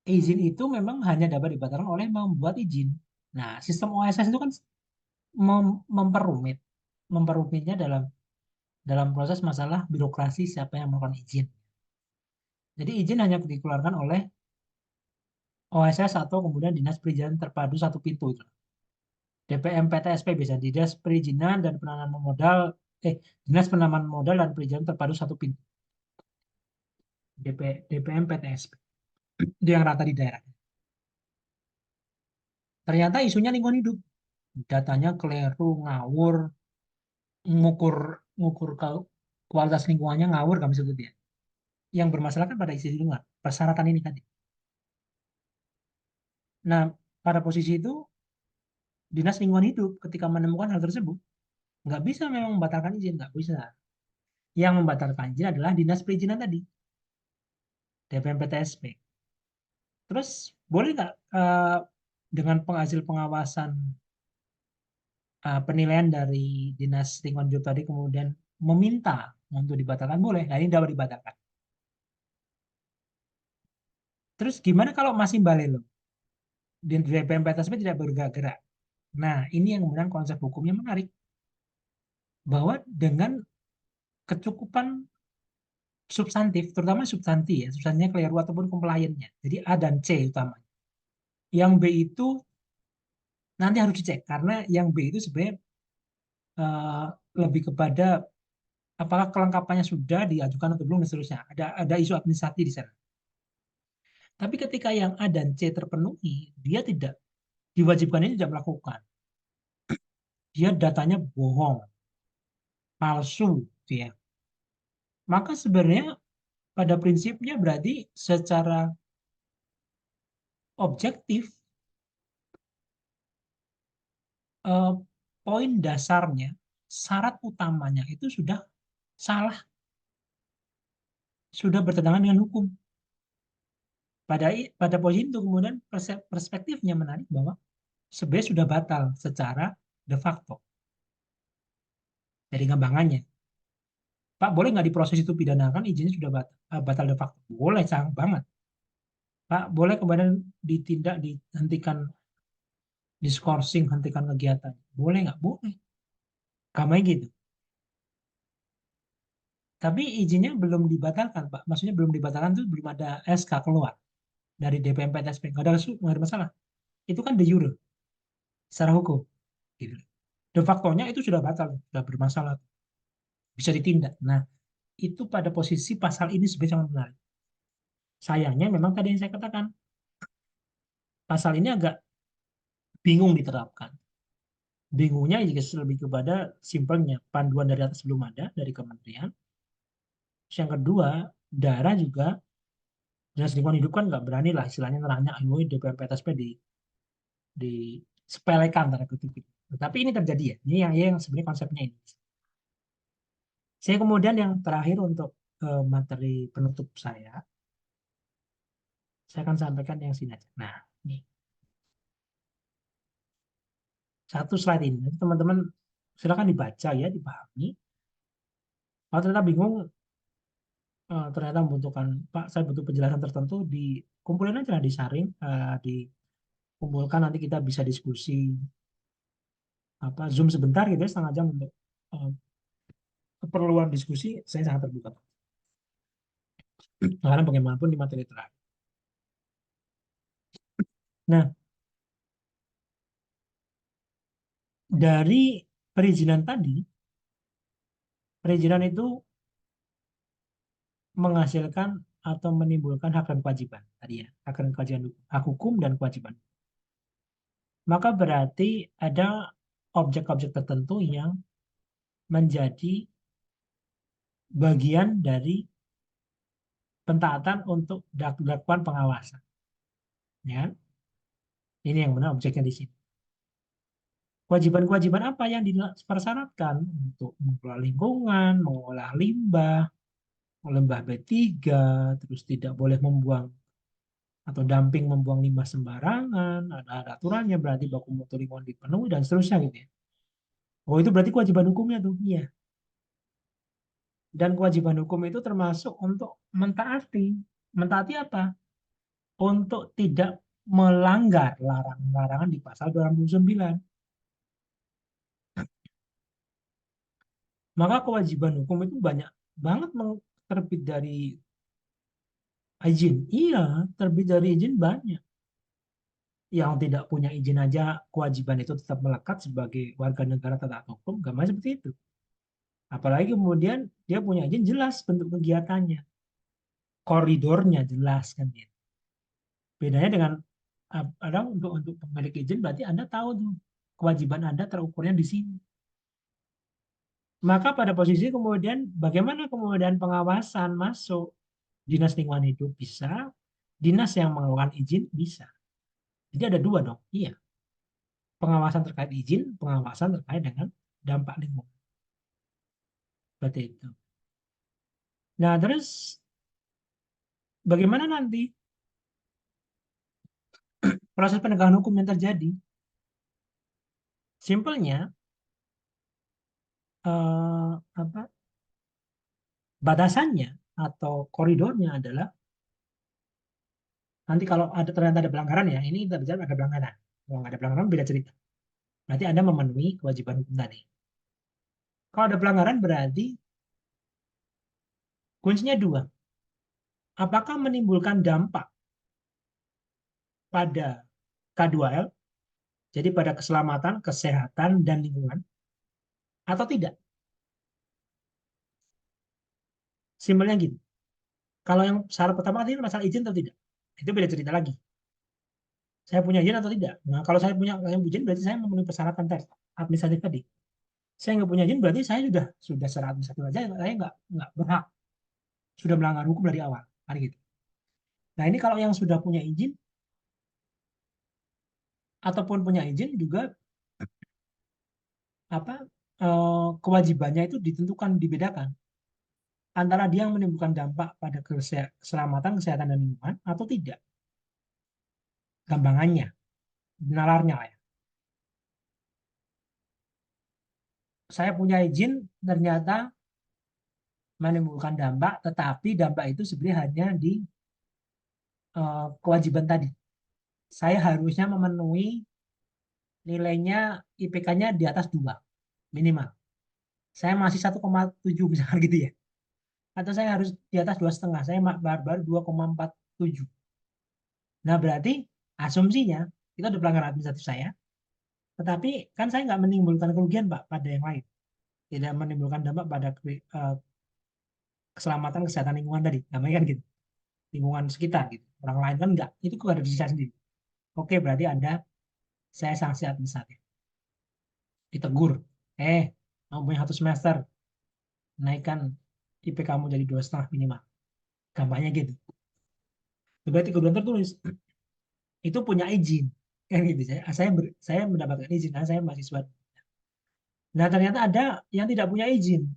izin itu memang hanya dapat dibatalkan oleh membuat izin. Nah, sistem OSS itu kan memperumit, memperumitnya dalam dalam proses masalah birokrasi siapa yang melakukan izin. Jadi izin hanya dikeluarkan oleh OSS atau kemudian Dinas Perizinan Terpadu Satu Pintu itu. DPM PTSP bisa Dinas Perizinan dan Penanaman Modal Dinas Penanaman Modal dan Perizinan Terpadu Satu Pintu. DPM PTSP. Itu yang rata di daerah. Ternyata isunya lingkungan hidup. Datanya keliru, ngawur, ngukur ngukur kualitas lingkungannya ngawur kami sebut ya. Yang bermasalah kan pada isi lingkungan, persyaratan ini tadi. Nah, pada posisi itu Dinas Lingkungan Hidup ketika menemukan hal tersebut nggak bisa memang membatalkan izin, nggak bisa. Yang membatalkan izin adalah Dinas Perizinan tadi, DPM PTSP. Terus boleh nggak dengan penghasil pengawasan penilaian dari Dinas Lingkungan Hidup tadi kemudian meminta untuk dibatalkan boleh, nah ini dapat dibatalkan. Terus gimana kalau masih balelo? Di DPM PTSP tidak bergerak. Nah, ini yang kemudian konsep hukumnya menarik. Bahwa dengan kecukupan substantif, terutama substansi ya, substansinya keliru ataupun compliance-nya. Jadi A dan C utama. Yang B itu nanti harus dicek, karena yang B itu sebenarnya uh, lebih kepada apakah kelengkapannya sudah diajukan atau belum dan seterusnya. Ada isu administrasi di sana. Tapi ketika yang A dan C terpenuhi, dia tidak diwajibkan ini tidak melakukan. Dia datanya bohong, palsu, gitu ya. Maka sebenarnya pada prinsipnya berarti secara objektif eh, poin dasarnya, syarat utamanya itu sudah salah, sudah bertentangan dengan hukum. Pada pada poin itu kemudian perspektifnya menarik bahwa sebenarnya sudah batal secara de facto. Dari gampangannya, Pak boleh nggak diproses itu pidana, kan izinnya sudah batal, batal de facto. Boleh, sangat banget. Pak boleh kemudian ditindak, dihentikan diskorsing, hentikan kegiatan. Boleh nggak? Boleh. Kamanya gitu. Tapi izinnya belum dibatalkan, Pak. Maksudnya belum dibatalkan itu belum ada SK keluar dari DPMPTSP. Nggak ada masalah. Itu kan de jure, secara hukum. Gitu. De facto-nya itu sudah batal, sudah bermasalah, bisa ditindak. Nah, itu pada posisi pasal ini sebenarnya sangat menarik. Sayangnya memang tadi yang saya katakan, pasal ini agak bingung diterapkan. Bingungnya juga lebih kepada simpelnya, panduan dari atas belum ada, dari kementerian. Terus yang kedua, daerah juga, dinas lingkungan hidup kan nggak berani lah istilahnya nerangnya MUI DPRPTSP di sepelekan tanda kutip gitu. Tapi ini terjadi ya. Ini yang sebenarnya konsepnya ini. Saya kemudian yang terakhir untuk materi penutup saya akan sampaikan yang sini aja. Nah, ini satu slide ini. Nanti teman-teman silakan dibaca ya, dipahami. Kalau ternyata bingung, ternyata membutuhkan, Pak, saya butuh penjelasan tertentu, dikumpulin aja, disaring, dikumpulkan, nanti kita bisa diskusi, apa Zoom sebentar gitu ya, setengah jam untuk eh, keperluan diskusi. Saya sangat terbuka. Karena bagaimanapun di materi terakhir. Nah, dari perizinan tadi, perizinan itu menghasilkan atau menimbulkan hak dan kewajiban tadi ya, hak dan kewajiban, hak hukum dan kewajiban. Maka berarti ada objek-objek tertentu yang menjadi bagian dari pentaatan untuk dilakukan pengawasan. Ya, ini yang benar objeknya di sini. Kewajiban-kewajiban apa yang dipersyaratkan untuk mengelola lingkungan, mengolah limbah, limbah B3, terus tidak boleh membuang atau dumping, membuang limbah sembarangan, ada aturannya, berarti baku mutu lingkungan dipenuhi dan seterusnya gitu ya. Oh itu berarti kewajiban hukumnya tuh, iya. Dan kewajiban hukum itu termasuk untuk mentaati. Mentaati apa? Untuk tidak melanggar larangan-larangan di pasal 29. Maka kewajiban hukum itu banyak banget terbit dari izin. Iya, terbit dari izin banyak. Yang tidak punya izin aja kewajiban itu tetap melekat sebagai warga negara taat hukum, gambarnya seperti itu. Apalagi kemudian dia punya izin, jelas bentuk kegiatannya, koridornya jelas kan gitu. Bedanya dengan ada untuk pemilik izin, berarti Anda tahu tuh kewajiban Anda terukurnya di sini. Maka pada posisi kemudian bagaimana kemudian pengawasan masuk, dinas lingkungan hidup bisa, dinas yang mengeluarkan izin bisa. Jadi ada dua dong. Iya, pengawasan terkait izin, pengawasan terkait dengan dampak lingkungan. Seperti itu. Nah, terus bagaimana nanti proses penegakan hukum yang terjadi? Simpelnya, apa, batasannya atau koridornya adalah nanti kalau ada ternyata ada pelanggaran ya, ini kita bicara ada pelanggaran. Kalau nggak ada pelanggaran beda cerita. Berarti Anda memenuhi kewajiban hukum tadi. Kalau ada pelanggaran berarti kuncinya dua. Apakah menimbulkan dampak pada K2L, jadi pada keselamatan, kesehatan, dan lingkungan, atau tidak? Simpelnya gitu. Kalau yang syarat pertama tadi masalah izin atau tidak, itu beda cerita lagi. Saya punya izin atau tidak. Nah, kalau saya izin berarti saya memenuhi persyaratan tes administratif tadi. Saya nggak punya izin berarti saya sudah secara administratif aja saya nggak berhak, sudah melanggar hukum dari awal. Hari gitu. Nah ini kalau yang sudah punya izin ataupun punya izin juga apa, kewajibannya itu ditentukan, dibedakan antara dia yang menimbulkan dampak pada keselamatan, kesehatan dan lingkungan atau tidak. Gampangannya, nalarnya lah ya. saya punya izin ternyata menimbulkan dampak, tetapi dampak itu sebenarnya hanya di kewajiban tadi. Saya harusnya memenuhi nilainya IPK-nya di atas 2 minimal. Saya masih 1,7 misalkan gitu ya. Atau saya harus di atas 2,5. Saya baru 2,47. Nah, berarti asumsinya itu ada pelanggaran administratif saya, tetapi kan saya nggak menimbulkan kerugian Pak pada yang lain. Tidak menimbulkan dampak pada keselamatan kesehatan lingkungan tadi. Namanya kan gitu. Lingkungan sekitar gitu. Orang lain kan enggak. Itu kok ada di saya sendiri. Oke, berarti Anda saya sanksi administratif. Ditegur. Kamu punya 1 semester, naikkan IP kamu jadi 2,5 minimal. Gampangnya gitu. Berarti kemudian tertulis itu punya izin. Kan gitu. Saya mendapatkan izin karena saya mahasiswa. Nah, ternyata ada yang tidak punya izin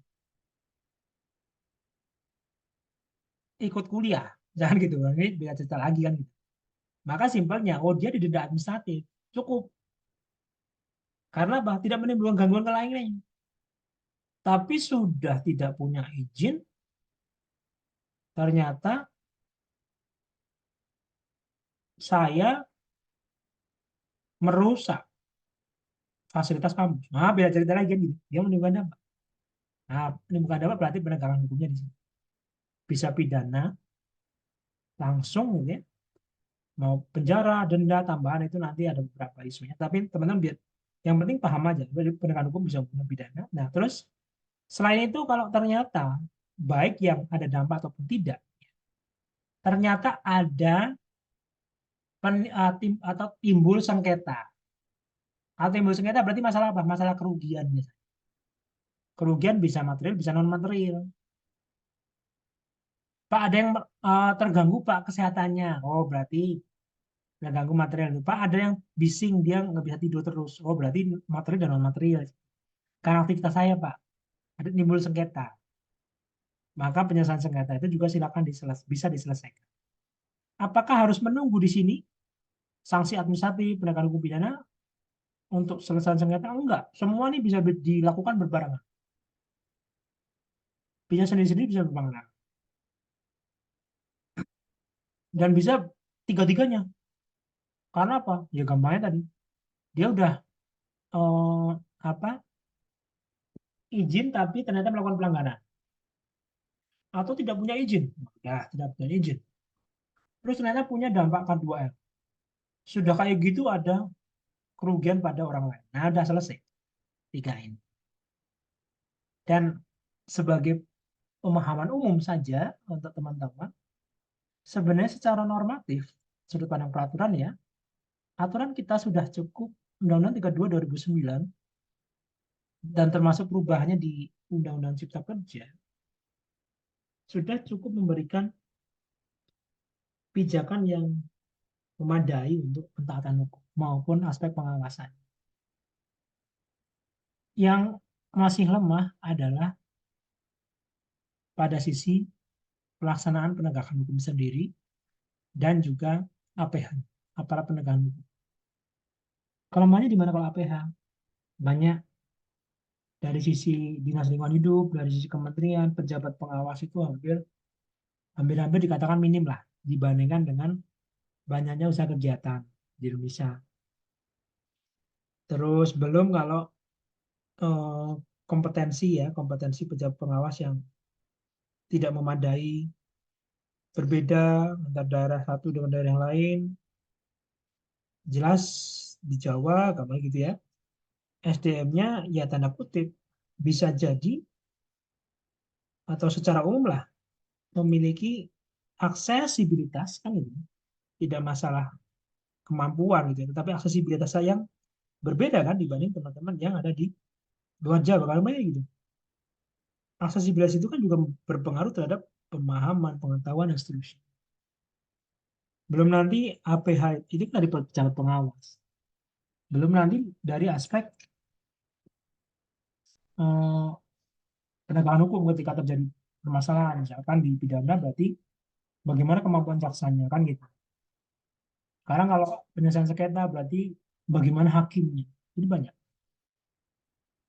ikut kuliah. Jangan gitu. Ini beda cerita lagi kan gitu. Maka simpelnya, oh dia didenda administratif. Cukup. Karena apa? Tidak menimbulkan gangguan ke lain-lain. Tapi sudah tidak punya izin, ternyata saya merusak fasilitas kampus. Nah, beda cerita lagi kan gitu. Dia menimbulkan dampak. Nah, menimbulkan dampak berarti penegakan hukumnya di sini. Bisa pidana langsung gitu ya. Mau penjara, denda, tambahan itu nanti ada beberapa isunya. Tapi teman-teman biar yang penting paham aja. Jadi penegakan hukum bisa punya pidana. Nah, terus selain itu kalau ternyata baik yang ada dampak ataupun tidak, ternyata ada atau timbul sengketa. Atau timbul sengketa berarti masalah apa? Masalah kerugian. Kerugian bisa material, bisa non material. Pak ada yang terganggu Pak kesehatannya. Oh berarti terganggu material. Pak ada yang bising dia nggak bisa tidur terus. Oh berarti material dan non material. Karena aktivitas saya Pak ada timbul sengketa. Maka penyelesaian sengketa itu juga silakan bisa diselesaikan. Apakah harus menunggu di sini sanksi administratif penegakan hukum pidana untuk selesai sengketa? Enggak. Semua ini bisa dilakukan berbarengan. Bisa sendiri-sendiri, bisa berbarengan. Dan bisa tiga-tiganya. Karena apa? Ya gampangnya tadi. Dia udah eh, apa izin tapi ternyata melakukan pelanggaran. Atau tidak punya izin. Ya, tidak punya izin. Terus ternyata punya dampak K2R. Sudah kayak gitu ada kerugian pada orang lain. Nah, udah selesai. Tiga ini. Dan sebagai pemahaman umum saja untuk teman-teman, sebenarnya secara normatif, sudut pandang peraturan ya, aturan kita sudah cukup Undang-Undang 32 2009 dan termasuk perubahannya di Undang-Undang Cipta Kerja sudah cukup memberikan pijakan yang memadai untuk pentaatan hukum maupun aspek pengawasan. Yang masih lemah adalah pada sisi pelaksanaan penegakan hukum sendiri dan juga APH, aparat penegakan hukum. Kelemahannya di mana kalau APH? Banyak dari sisi Dinas Lingkungan Hidup, dari sisi kementerian, pejabat pengawas itu hampir-hampir dikatakan minim lah dibandingkan dengan banyaknya usaha kegiatan di Indonesia. Terus belum kalau eh, kompetensi ya, kompetensi pejabat pengawas yang tidak memadai, berbeda antar daerah satu dengan daerah yang lain. Jelas di Jawa, gampang gitu ya. SDM-nya ya tanda kutip bisa jadi atau secara umum lah memiliki aksesibilitas kan itu tidak masalah kemampuan gitu ya, tetapi aksesibilitas yang berbeda kan dibanding teman-teman yang ada di luar Jawa kalau gitu. Aksesibilitas itu kan juga berpengaruh terhadap pemahaman, pengetahuan dan seterusnya. Belum nanti APH itu kan dari pejabat pengawas. Belum nanti dari aspek eh, penegakan hukum ketika terjadi permasalahan, misalkan di pidana berarti bagaimana kemampuan jaksanya kan gitu. Sekarang kalau penyelesaian sengketa berarti bagaimana hakimnya. Jadi banyak.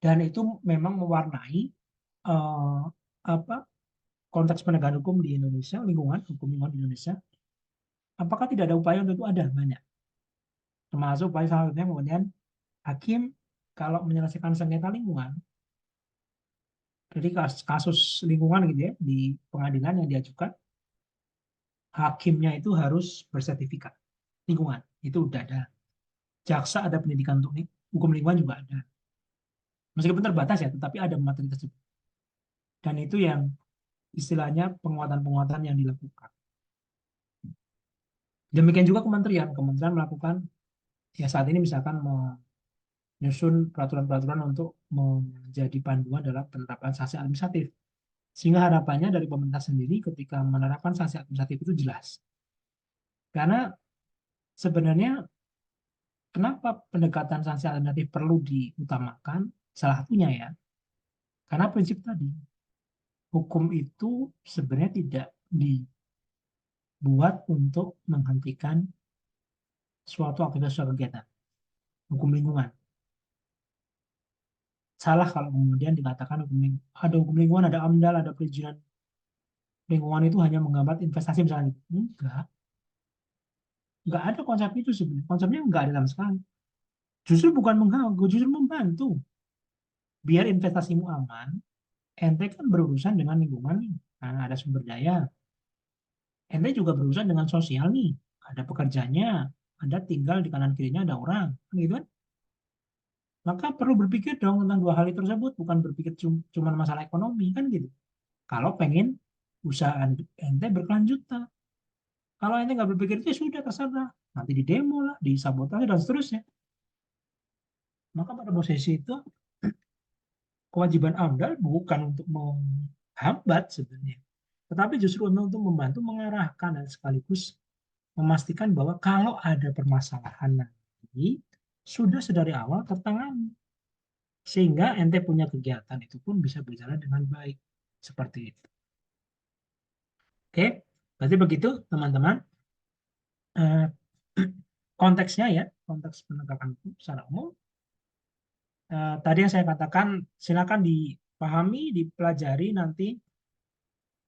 Dan itu memang mewarnai eh, apa konteks penegakan hukum di Indonesia, hukum lingkungan di Indonesia. Apakah tidak ada upaya untuk itu? Ada banyak. Termasuk upaya salah satunya kemudian hakim kalau menyelesaikan sengketa lingkungan, jadi kasus lingkungan gitu ya di pengadilan yang diajukan, hakimnya itu harus bersertifikat lingkungan. Itu udah ada. Jaksa ada pendidikan untuk hukum lingkungan juga ada. Meskipun terbatas ya, tetapi ada materi tersebut. Dan itu yang istilahnya penguatan-penguatan yang dilakukan. Demikian juga kementerian. Kementerian melakukan, ya saat ini misalkan menyusun peraturan-peraturan untuk menjadi panduan dalam penerapan sanksi administratif. Sehingga harapannya dari pemerintah sendiri ketika menerapkan sanksi administratif itu jelas. Karena sebenarnya kenapa pendekatan sanksi alternatif perlu diutamakan? Salah satunya ya, karena prinsip tadi, hukum itu sebenarnya tidak dibuat untuk menghentikan suatu aktivitas suatu kegiatan. Hukum lingkungan. Salah kalau kemudian dikatakan ada hukum lingkungan, ada AMDAL, ada perizinan lingkungan itu hanya menghambat investasi misalnya. Enggak ada konsep itu sebenarnya. Konsepnya enggak ada sama sekali. Justru bukan mengganggu, justru membantu. Biar investasimu aman, ente kan berurusan dengan lingkungan nih. Karena ada sumber daya. Ente juga berurusan dengan sosial nih. Ada pekerjanya, ada tinggal di kanan kirinya ada orang. Kan gitu kan? Maka perlu berpikir dong tentang dua hal itu tersebut. Bukan berpikir cuma masalah ekonomi. Kan gitu. Kalau pengen usaha ente berkelanjutan. Kalau ente nggak berpikir itu ya sudah terserah. Nanti di demo lah, disabotase dan seterusnya. Maka pada posisi itu kewajiban AMDAL bukan untuk menghambat sebenarnya, tetapi justru untuk membantu mengarahkan dan sekaligus memastikan bahwa kalau ada permasalahan nanti sudah sedari awal tertangani sehingga ente punya kegiatan itu pun bisa berjalan dengan baik seperti itu. Oke, berarti begitu teman-teman. Eh, konteksnya ya, konteks penegakan hukum secara umum. Tadi yang saya katakan silakan dipahami, dipelajari nanti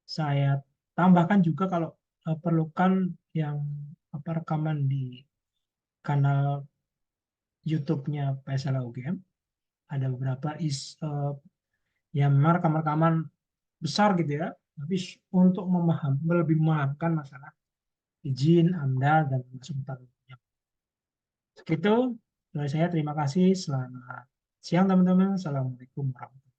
saya tambahkan juga kalau perlukan yang rekaman di kanal YouTube-nya PSLA UGM. Ada beberapa yang memang rekaman-rekaman besar gitu ya. Tapi untuk lebih memahamkan masalah izin, AMDAL, dan masuk hukum. Segitu dari saya. Terima kasih. Selamat siang teman-teman. Assalamualaikum warahmatullahi wabarakatuh.